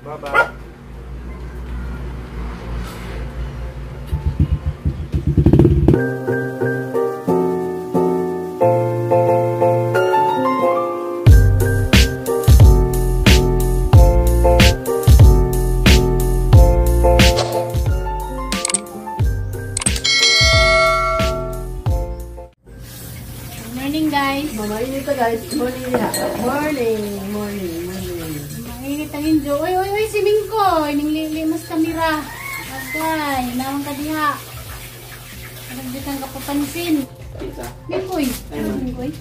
Bye-bye. Morning guys. Mamainit ka guys. Morning na. Morning. Mainit ang injo. Uy, si Mingkoy. Ninglilimas kamera. Agay, nawang ka diha. Nagdikan ka papansin. Mingkoy. Ano Mingkoy?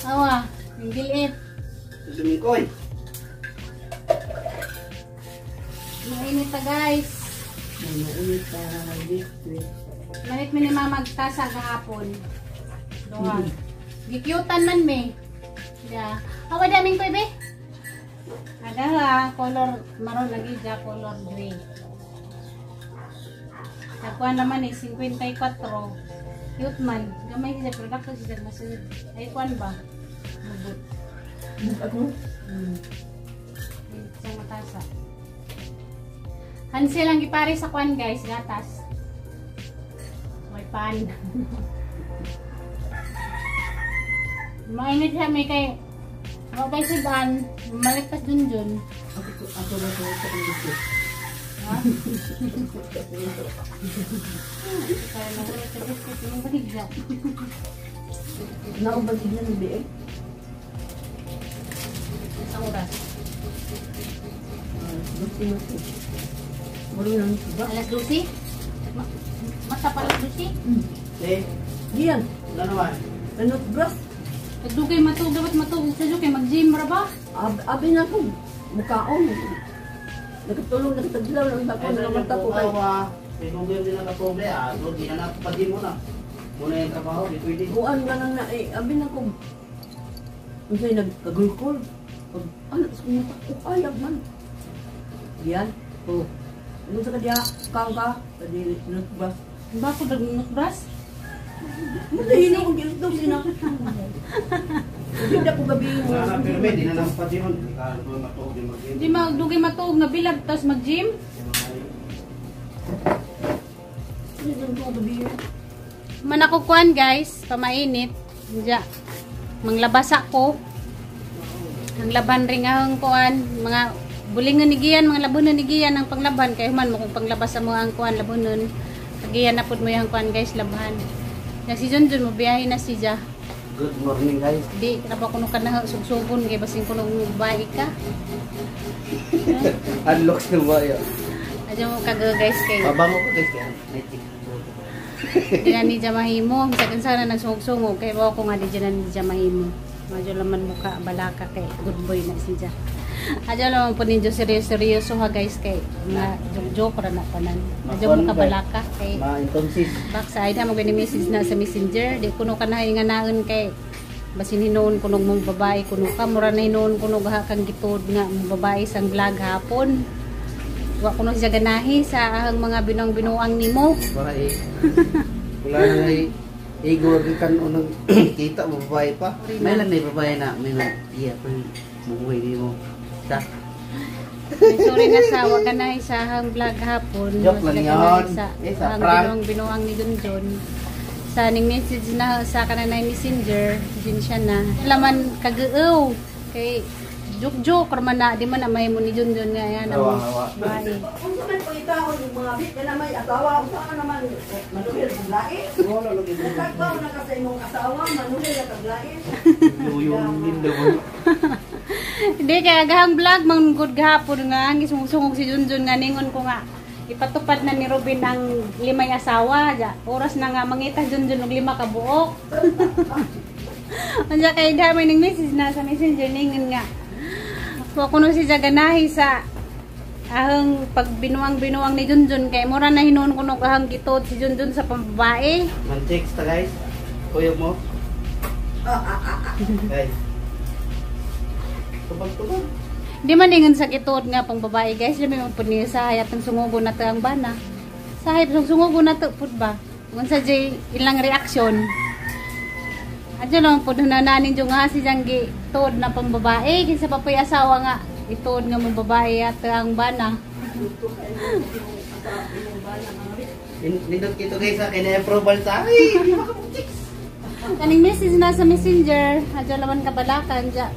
Awa, ninggilit. Si Mingkoy. Mainit ta guys. Mamainit ka guys. Manit mi ni mamagtasa kahapon. Doha. Gikyutan man me. Ya. Awa daming koy be. Ada ha, color maroon lagi ja color gray. Takuan naman eh 54. Cute man. Gamay siya product siya masunod. Ay kuan ba? Mabut. Ako? Isang matasa. Hansel ang gipare sa kuan guys, gatas. Pan. Mainit siya may kay mabay sudan, maligtas dun. Ako ba ito sa industry? Ha? Kaya na wala sa biscuit, yung baligya. Naubagin na ng biig? Isang oras. Gusto. Muli lang ito ba? Alas 12? Mata pa alas 12? Eh, Diyan. ano naman? Anot bras? Pagdugay matug, dapat matug. Sa dugay, mag-gym ra ba? Abi na ko. Mukhaon. Nakatulong, nakataglaw lang ako. Nakamata ko kayo. May kongil din ang kapobre. Doon, di na napapadin mo na. Muna yung trabaho, di pwede. Kuan ka lang na eh. Abi na ko. Kung sa'yo nagkagulkol. Ano, sa kumata ko. Ayag man. Diyan. Oh. Ano sa kadya? Kang ka? Kadili. Anot bras? Ba ko nagnukbras? Matahin ako gildo sina. Hindi ako gabi mo. Sana pirme, di na napapadin mo. Di ka matuog din mag-gym. Di magdugay matug na bilag, tapos mag-gym? Hindi ako gabi mo. Manakukuan guys, pamainit. Diya. Manglabas ako. Ang laban ring ang kuan, mga bulingan ni giyan, mga labunon ni giyan ang panglaban kay human mo kung panglabas sa mga ang kuan labunon. Kagiyan na pud mo yung kuan guys, labahan. Ya si Junjun mo biyahe na siya. Good morning guys. Di na ba kuno ka na sugsugon kay basing kuno bayi ka. Unlock na ba yun? Adyo mo kaga guys kay. Pabango ko guys kaya. Netik. Di na ni mahimo, bisan sana nagsugsugog kay wa ko nga di na ni mahimo. Medyo laman muka balaka kay good boy na siya. Adyo naman po ninyo seryoso ha guys kay na joke ra na tanan. Adyo mo kabalaka kay Ma-inconsis. backside ha mag-message na sa messenger di kuno ka na nga naon kay basin hinuon kuno mong babae kuno ka mura na hinuon kuno ha kang gitod nga mong babae sang vlog hapon. Wa kuno siya ganahi sa ahang mga binuang nimo. Para eh. Wala na eh. Ego kan unang kita mo babae pa. May lang na babae na may na iya pa buhay di mo. Da. Sorry na sa wag ganahi sa ahang vlog hapon. Joke lang yun. Sa Sa ahang prank. binuang ni Junjun. Sa ning message na sa kanang messenger din siya na. Laman kageuw kay joke ra man na di man na may mo ni Junjun nga yan. Hawa. Bae. Kung saan po itaon yung mga bit na may asawa, kung saan naman manuhil ang lain. Wala lagi mo. Nagtagbaw na kasi mong asawa, manuhil ang lain. Yung lindo mo. Hindi kaya agahang vlog mang good gahapon nga ang sungog si Junjun nga ningon ko nga ipatupad na ni Robin ang 5 asawa ja. Oras na nga mangita Junjun og 5 ka buok. Anya kay dami ning message na sa messenger ningon nga. Wa kuno si ganahi sa ahang pagbinuang ni Junjun kay mura na hinuon kuno ahang gitod si Junjun sa pambabae. Man-text ta guys. Kuyog mo. Guys. Tubag-tubag. Di man ingon sa gitod nga pang babae guys, dami man pud niya sa hayat ng sungugo na to ang bana. Sa hayat ng sungugo na to pud ba? Unsa jay ilang reaksyon? Adyo lang po na nanin yung nga si Janggi tuod na pang babae. Kinsa pa po yung asawa nga ituod nga mong babae at ang bana. Nindot kito guys sa kina-approval sa akin. Kaning message na sa messenger. Adyo laman kabalakan. Dya.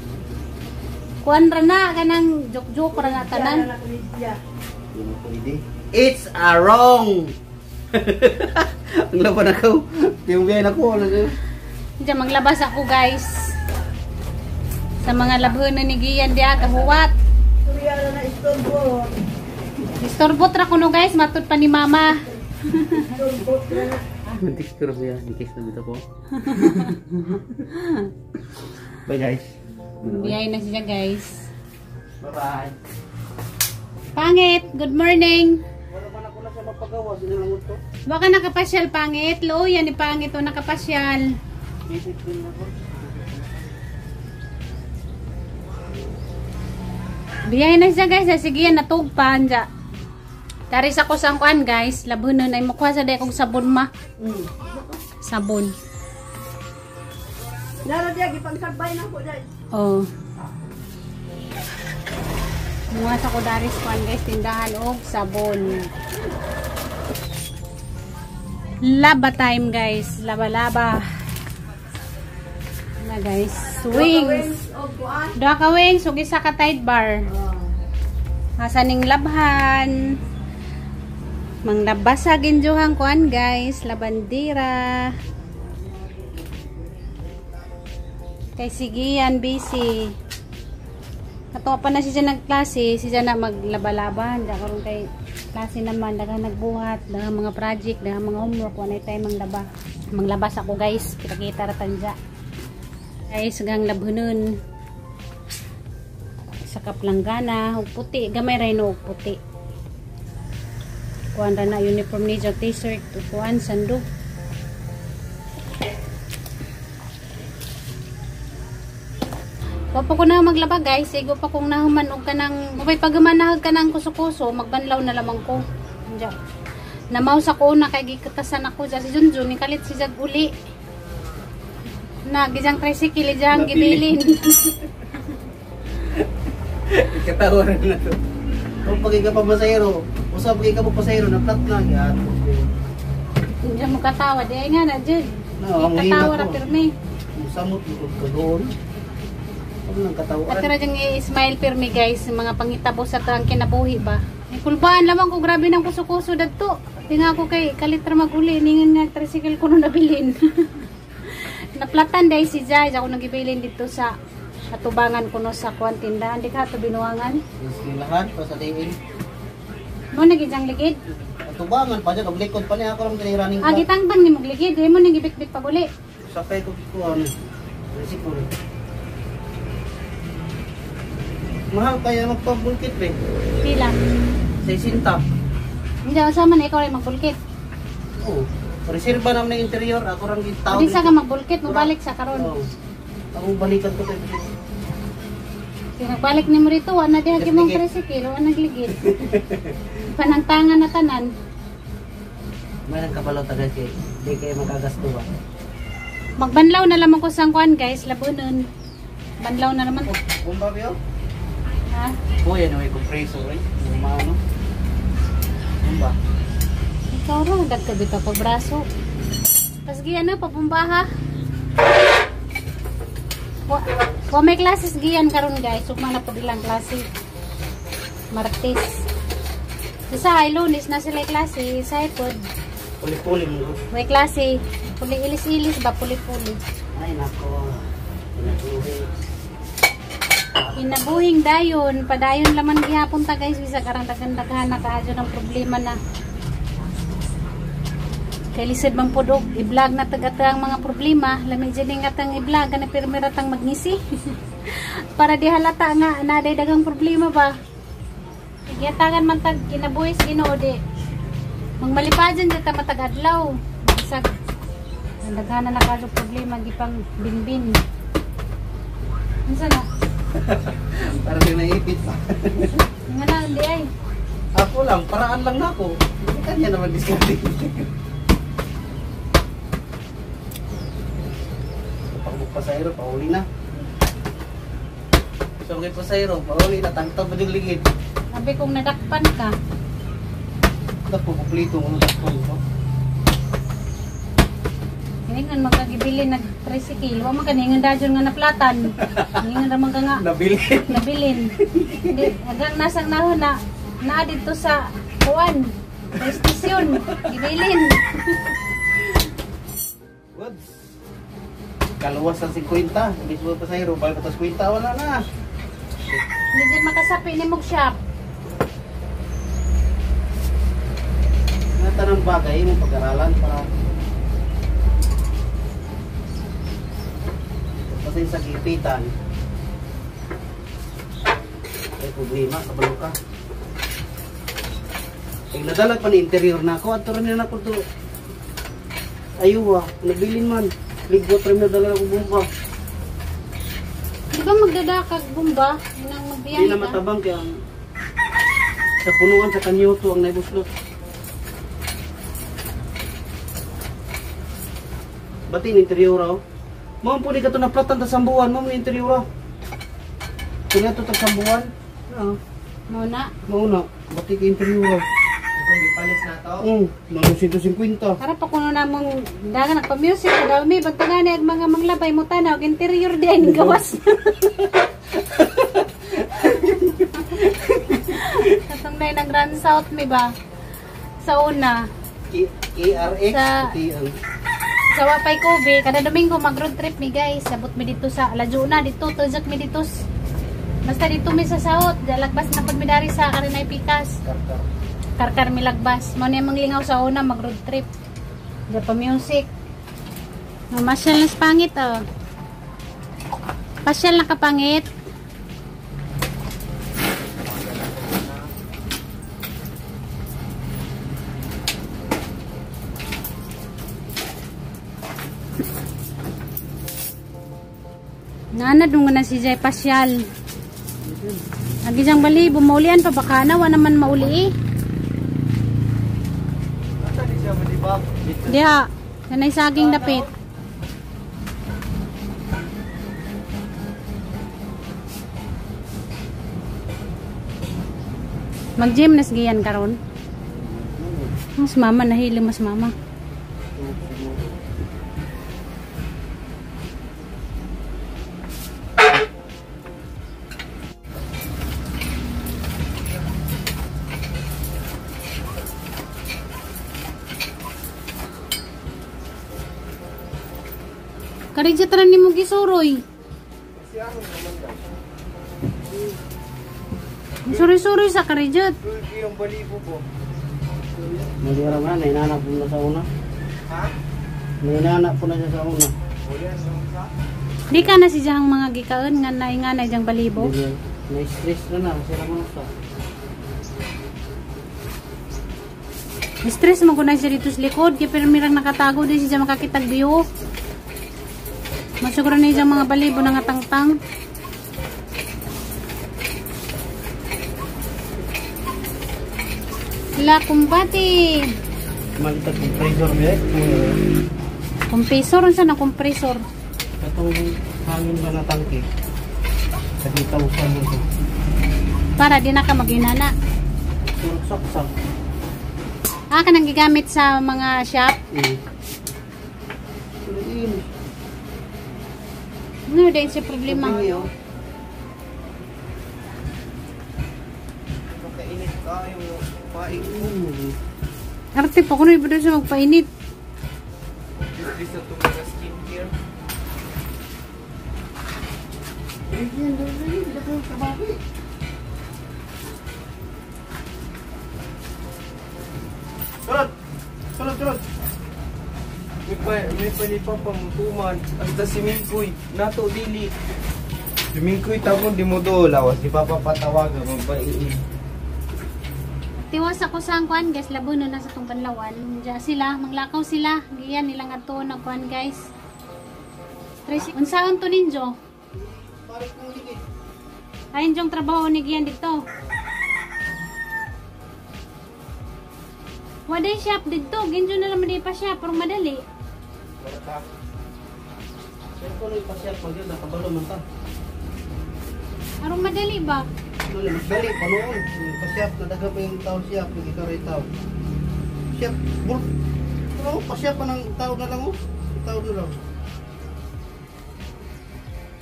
Kuan ra na kanang joke-joke ra na tanan. It's a wrong. Ang laban ako. Yung biyahin ako. Diyan maglabas ako guys. Sa mga labhonon ni Gian diya kahuwat. Istorbot ra kuno guys, matud pa ni mama. Mantik-store biya, dikis na dito ko. Bye guys. Biyay na siya guys. Bye-bye. Pangit, good morning. Wala man ako na sa mapagawa, sinalangot to. Baka nakapasyal pangit. Lo, yan ni pangit o nakapasyal. Visit din ako. Biyay na siya guys. Sige yan, natugpan dya. Taris ako sa kuan guys. Labunon ay mukha sa day kong sabon ma. Sabon. Nara diya, gipagsabay na ko dyan. Oh. Mukha sa ko daris kuan guys. Tindahan og sabon. Laba time guys. Laba-laba. Na guys. Wings. Dua ka wings. Ug isa ka tide bar. Hasaning labhan. Manglabasa ginjuhang kuan guys, labandira. Kay sigian busy. Ato pa na siya nagklase, siya na maglaba-laban. Da karon kay klase naman daghang nagbuhat, daghang mga project, daghang mga homework, wala tay manglaba. Manglabas ako guys, kita-kita ra tanja. Guys, gang labhunon. Sa kaplanggana, ug puti, gamay ra no ug puti. Kuan ra na uniform ni jag t-shirt, kuan sandok. Wapo ko na maglaba guys, igo pa kung nahuman og kanang mabay pagamanahag kanang kuso-kuso, magbanlaw na lamang ko. Anja. Namaw sa ko na kay gikatasan ako sa si Junjun ni kalit si jag uli. Na gijang tricycle jang gibilin. Ikatawaran na to. Kung pagi ka pa masayro, usap pagi ka pa pasayro na plat na yan. Hindi mo katawa, di ay nga na dyan. No, ang Katawa hina ra ko. pirmi. Samot ko doon. Ano nang katawan? At ra dyan i-smile pirmi guys, mga pangitabo sa tang kinabuhi ba. Kulbaan lamang ko, grabe ng kuso-kuso dadto. Tinga ko kay kalitra maguli, ningin nga tricycle ko nung nabilin. Naplatan dahil si Jai, ako nagibilin dito sa katubangan ko no sa kuwan tindahan. Di ka ito binuwangan. Lahat pa sa diin. Mo nagijang ligid. Tubangan pa dyan, oblikod pa niya ako lang tiniraning Ah, gitangban ni magligid. Di mo nagibit-bit pa guli. Sakay ko kikuhan. Risiko rin. Mahal kaya magpabulkit ba? Pila. Sa isinta. Hindi ako sama na ikaw rin magbulkit. Oo. Reserva naman ng interior. Ako rang tao. Hindi sa ka magbulkit, mabalik sa karon. Oo. Ako balikan ko tayo. Kaya nagbalik ni mo rito, wala di hagi mong tricycle, wala nagligid. Panangtangan na tanan. May nang kabalaw tagad kay. Di kayo magagasto ba? Magbanlaw na lamang ko sa kuan guys, labunon. Banlaw na naman. Bumba biyo? Ha? Oo, yan may compressor eh. Yung maano. Bumba. Ikaw ro, dagkabit ako braso. Tapos giyan na, pabumba ha. Wa may classes giyan karon guys, sugma na po ilang klase. Martes. Sa Lunes na sila klase, sa ipod. Puli-puli mo. May klase, puli ilis-ilis ba puli-puli. Ay nako. Pinabuhi. Kinabuhing dayon, padayon laman gihapon ta guys, bisa karang daghan-daghan na kaadyo ng problema na. Kay lisod man po dog, i-vlog na tagatang mga problema, lamig dyan nga tang i-vlog, na pirmiratang magngisi. Para di halata nga, naday dagang problema ba. Igiyatangan man tag, kinabuhis ginoode. Magmalipajan dyan ta matagadlaw. Isag, nagdaghanan na kaso problema, gipang binbin. Ano na? Parang yung naipit pa. Nga na, hindi ay. Ako lang, paraan lang na ako. Hindi kanya naman discarding. pasahero, pauli na. So kay pasahero, pauli na, tangtang pa yung ligid. Sabi kong nadakpan ka. Dapo, kuplito mo takpan ko. Hiningan magkagibili nag tricycle. Wa man kaningan dadyon nga naplatan. Hiningan ra man ka nga Nabilin. nabilin. Hindi agang nasang nahon na dito sa kuan. Sa stasyon. Gibilin. Good. Kaluwas ng 50. Mismo pasahero, balik pa 50, wala na. Hindi dyan makasapi ni mong shop. Tanang bagay mo pag-aralan para kasi sa gipitan ay problema kabalo ka ay nadalag pa ni interior na ako ato rin na ako to ayuwa nabilin man ligot rin na dala ako bomba Di ba magdadakag bumba? Nang magbiyahe hindi na ka? matabang kaya sa punuan sa kanyoto ang naibuslot. Batin interior raw. Mo po ni kato na platan ta sambuan, mo interior raw. Kanya to ta sambuan. Muna. Mo na, bati ka interior raw. Kung ipalit na to. Nang 150. Para pa kuno namong dagan nagpa-music daw mi bantagan ni mga manglabay mo tanaw interior din gawas. Katong nay nang Grand South mi ba? Sa una. KRX Sa- pati ang Sa Wapay Kobe, kada Domingo mag-road trip mi guys. Sabot mi dito sa Lajuna, dito tujak mi dito. Basta dito mi sa South, dalagbas na pud mi dari sa Karinay Pikas. karkar. Karkar mi lagbas. Mo ni manglingaw sa una mag-road trip. Diya pa music. Mamasyal na sa pangit oh. Pasyal na kapangit. Nanad nung na si Jay pasyal. Agi jang bali bumaulian pa baka na wa naman mauli. Asa di siya malibab? Diha, kanay saging dapit. Mag-gym na sigayan karon. Mas mama nahilo mas mama. Karijat ra nimo gisuroy. Suri-suri sa karijat. Yung balibo po. Malira man, nainanap po na sa una. Ha? Nainanap po na siya sa una. Ulian nung sa? Di ka na si jahang mga gikaon nga nainganay jang balibo. May stress na sila mo sa. Stress mo kunay siya dito sa likod kaya pero mirang nakatago di siya makakitag biyo. Masuguro na siya mga balibo na nga tangtang. La kumbati. Malitag compressor ba eh? Kompresor unsa na kompresor? Katong hangin ba na tangke? Sa 3,000 mo ito. Para di na ka maginana. Surok saksak. Ah, kanang gigamit sa mga shop. Suliin. Ano din si problema? Makainit ka yung paing. Arte pa kuno iba siya magpainit. This na itong mga skincare. Sulod! Sulod! May palipa pamutuman. Hasta si Mingkoy. Nato dili. Si Mingkoy tawag di mo do. Lawas. Di pa papatawag. Magbaiin. Tiwas ako sa kuan guys, labo na sa tong Panlawan. Diya sila, manglakaw sila. Giyan nila nga to na kuan guys. Unsaon to ninjo? Ayun yung trabaho ni Giyan dito. Waday shop dito, ginjo na naman di pa siya, parang madali. Pero kung ipasyak pag yun, nakabalo man ta. Arong madali ba? Ano mas dali, panoon. Pasyak, nadaga pa yung tao siya, pag ikaw rin tao. Siyak, bul. Ano, pasyak pa ng tao na lang, oh. Tao na lang.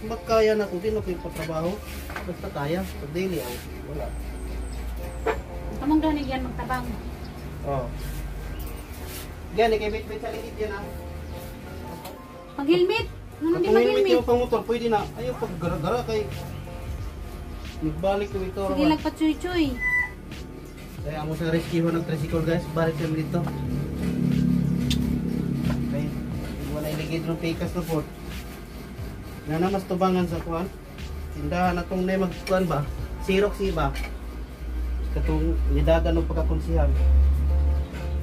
Ba't kaya na kung di na ko yung patrabaho? Basta kaya, pag daily, oh. Wala. Kamang daw yan magtabang. Oo. Yan, ikibit-bit sa likit yan, ah. Mag-helmet. Ano di Kung helmet mag-helmet? yung pangmotor, pwede na. Ayaw, pag gara-gara kay... Nagbalik ko ito. Sige lang pa chuy-chuy. Kaya mo sa rescue ng tricycle guys, balik kami dito. Okay, wala iligid ng pikas na po. Nga na mas tubangan sa kuhan. Tindahan na itong na magkuhan ba? Xerox ba? Katong nidagan ng pagkakonsihan.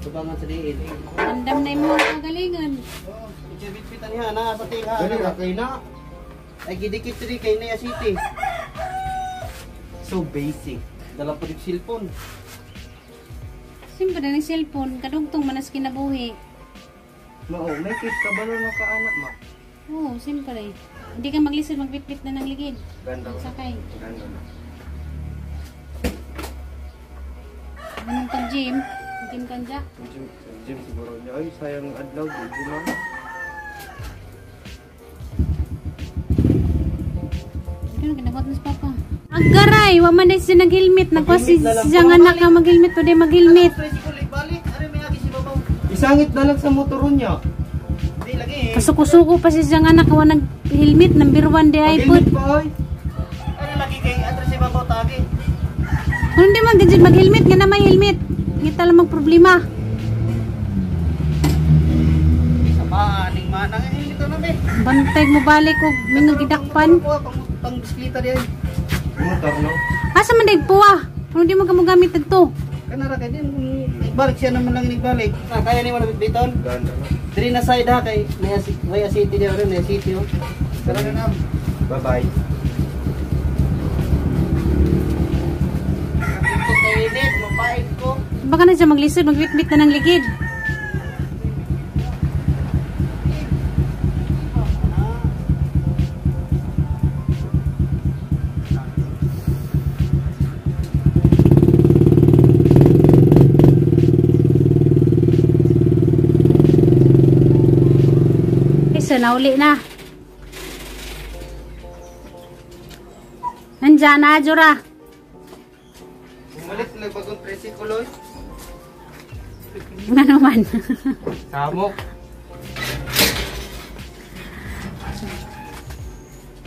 Tubangan sa diin. Andam na yung mga kagalingan. Oh, bit-bitan niya na, pati ha. Gani na kay na. Ay gidikit rin kay Nea City. So basic. Dala po yung cellphone. Siyempre na ng cellphone, kadugtong manas kinabuhi. Mao, may kit ka ba na nakaanak ma? Oo, siyempre. Hindi ka maglisod, magbitbit na ng ligid. Ganda na. Sakay. Ganda na. Anong tag gym? Gym ka dyan. Gym siguro niya. Ay, sayang adlaw. Gym na. Ano ginagawa mo sa papa? Agaray, wa man na siya nag-helmet. Nagwa si siyang anak na mag-helmet, pwede mag-helmet. Tricycle ibalik. Ano may agi si babaw? Isangit na lang sa motoron niya. Hindi lagi eh. Kasuko-suko pa si siyang anak, wa nag-helmet, number 1 di ay Pag-helmet pud. pa ay. Ano lagi kay address si babaw tagi? Kung hindi man ganyan mag-helmet, nga na may helmet. Kita lang mag-problema. Sa maaning manang eh ito na be. Bantay mo balik o mingag idakpan. Pang bisikleta diyan. Motor no? Asa man daig puwa? Kung di mo ka gamit ito. Kanara kay din nagbalik siya naman lang nagbalik. Ah, kaya ni mo na biton. Ganda na. Diri na side ha kay Nea City diyan rin, Nea City oh. Tara na nam. Bye-bye. Ito kay Ned, mapait ko. Baka na siya maglisod, magbitbit na ng ligid. So, nauli na. Nandiyan na, Jura. Umalit na bagong tricycle oy. Ano naman? Samok.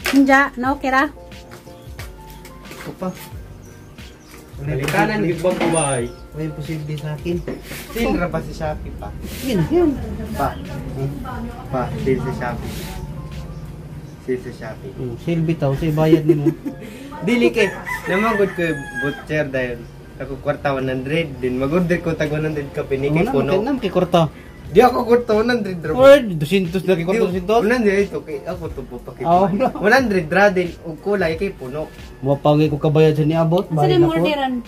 Nandiyan, na okay ra? Ito pa. Balikanan gid bang kubay. May posible sa akin. Sinra pa si Shopee pa. Yan. Pa. Pa, sale sa Shopee. Sale sa Shopee. Silbi taw say bayad nimo. Dili kay namagod ko butcher dahil ako kwarta 100 din mag-order ko tag 100 ka piniki puno. Nam kay korta. Di ako kwarta 100 ra. Oy, 200 lagi korta 200. 100 ito kay ako to po pakit. Oh, 100 ra din og kulay kay puno. Mapagi ko kabayad sa niabot. Asa na mo orderan?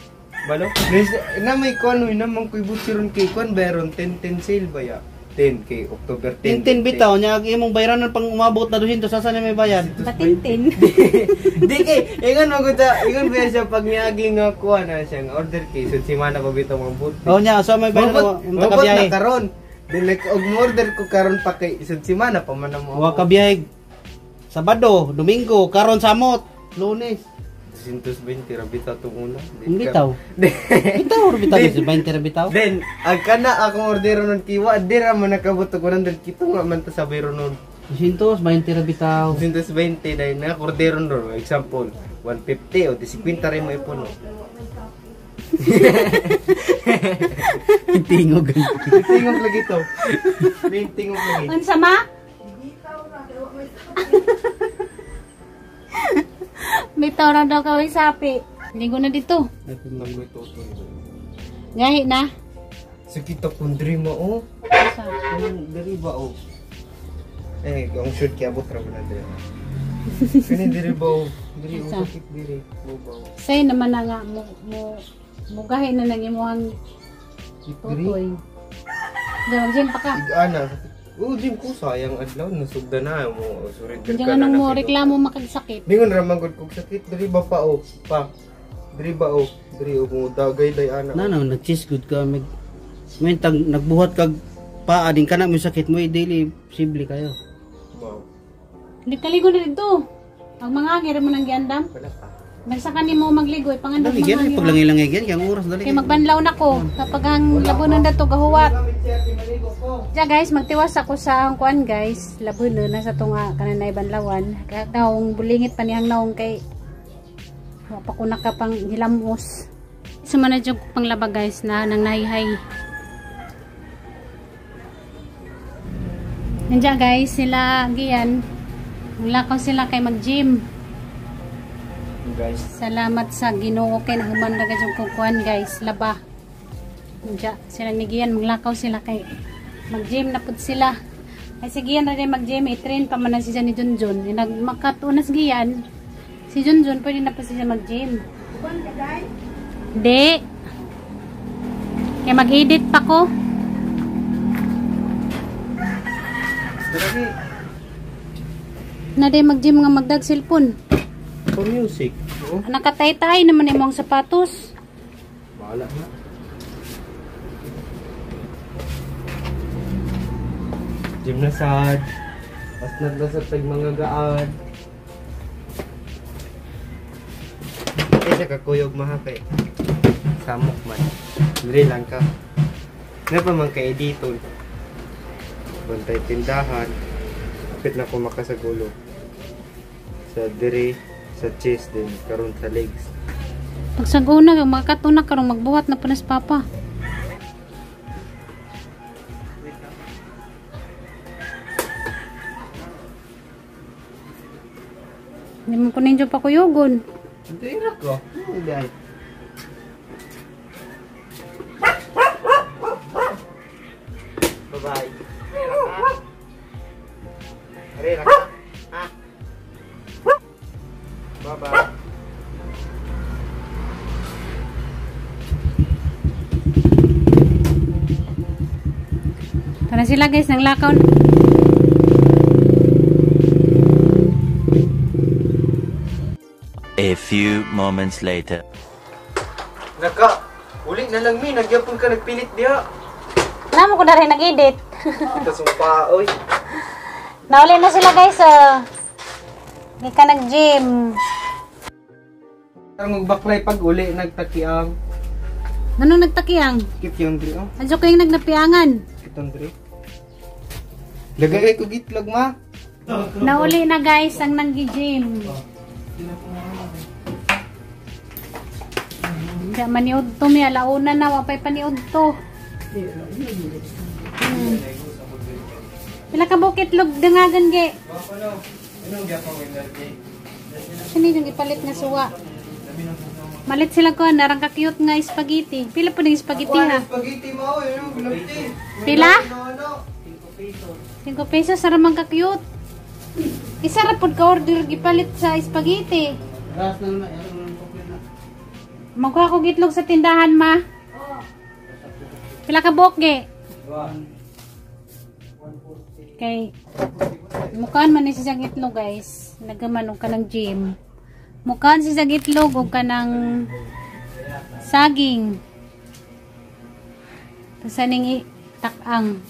Balo? Na may kuno naman koy butcheron kay kon bayron 10 sale ba ya? 10 kay October 10. Tintin bitaw niya imong bayaran pang umabot na 200 sasa na may bayad. Batintin. Di kay ingon mo ta ingon ba siya pag niagi nga kuha na siya nga order kay sud si mana pa bitaw ang but. Oh nya so may bayad mo Mabot kabiyahe. na karon. Then like og order ko karon pa kay isud si mana pa man mo. Wa kabiyahe. Sabado, Domingo, karon samot, Lunes. 220 ra bitaw tong una. Ang bitaw. Bitaw ra bitaw sa 20 ra bitaw. Then ag kana akong order nun kiwa dira man nakabot ko nandun kito nga man ta sa biro nun. 200, 20 ra bitaw. 220 dahil na order nun example 150 o 50 rin mo ipuno. Tingog. Tingog lagi to. Tingog lagi. Unsa ma? Bitaw ra daw kaway sapi. Ligo na dito. Nanggoy to. Gahi na. Sakit akong dream mo, oh. Asa? Ang deriba, oh. Eh, ang shoot kaya abot ra na diri. Kani deriba, oh. Diri, Asa? oh, sakit diri. Bubaw. Say naman na nga mo gahi na nang imuhang Diri. tutoy. Diyan pa ka. Igana. Gym ko sayang adlaw nasugda na mo. Surrender Diyan ka nga nung mo nakita. reklamo makagsakit. Ningon ra man gud kog sakit diri ba pa o pa. Diri ba o diri o mo dagay day ana. Na nag-cheese good ka may nagbuhat kag paa din kana mo sakit mo daily simple kayo. Wow. Hindi kaligo na dito. Ang mga agir mo nang giandam. Wala pa. Nagsakan ni mo magligo, pangandam Dali gyud pag langi kay oras dali. Kay magbanlaw na ko kapag ang labunon dato gahuwat. Diya guys, magtiwas ako sa ang kuan guys, labunon na sa tunga kananay banlawan. Daong bulingit pa niyang naong kay wa pa ko nakapang hilamos. Sumana jud panglaba guys na nang nahihay. Nandiyan guys, sila giyan. Lakaw sila kay mag-gym. Guys, Salamat sa Ginoo kay nahuman ra gyud kong kuan guys, laba. Nandiyan sila nigiyan, maglakaw sila kay mag-gym na pud sila. Ay sigiyan na rin mag-gym, i-train pa man na siya ni Junjun. Nagmakatunas giyan. Si Junjun pwede na pa siya mag-gym. Di. Kaya mag-edit pa ko. dali. Na di mag-gym nga magdag cellphone. For music. Oh, Nakatay-tay naman imong sapatos. bahala na. Gym na sad. Pas naglasad tag mga gaad. Sa kakuyog mahakay. Samok man. Dili lang ka. Nga pa man kay editor. Bantay tindahan. Kapit na ko makasagulo. Sa diri, sa chest din, karon sa legs. Pagsaguna, makatunak karong magbuhat na panas papa. Hindi mo ko ninyo pa kuyugon. Dira ko. Hindi ay. Bye-bye. Rera ka. Ha? Bye-bye. Tara sila guys, nang lakaw. A few moments later. Naka, uli na lang mi, nagyapon ka nagpilit diha. Namo ko na rin nag-edit. Kasumpa, oy. Nauli na sila guys. Hindi ka nag-gym. Karong magbaklay pag uli nagtakiang. Ano nagtakiyang? Kip yung dri, oh. Adyo ko yung nagnapiangan. Kitong dri. Lagay ko gitlog, ma. Nauli na guys ang nag-gym. Hindi maniod to mi. Alauna na. Wapay paniod to. Pila ka bukit log dangagan ge. Anong gyapon mo energy? Sini yung ipalit nga suwa. Malit sila ko. Narang ka-cute nga spaghetti. Pila po ng spaghetti ha? Spaghetti mo, yun, gulati. Pila? Ano? 5 pesos. Saramang ka-cute. Isa ra pod ka order gipalit sa spaghetti. Ras na naman, ano naman problem na. Magkuha ko gitlog sa tindahan ma. Pila ka buok ge? Kay mukaan man ni siya gitlog guys. Nagaman og kanang gym. Mukaan siya gitlog og kanang saging. Tapos aning takang.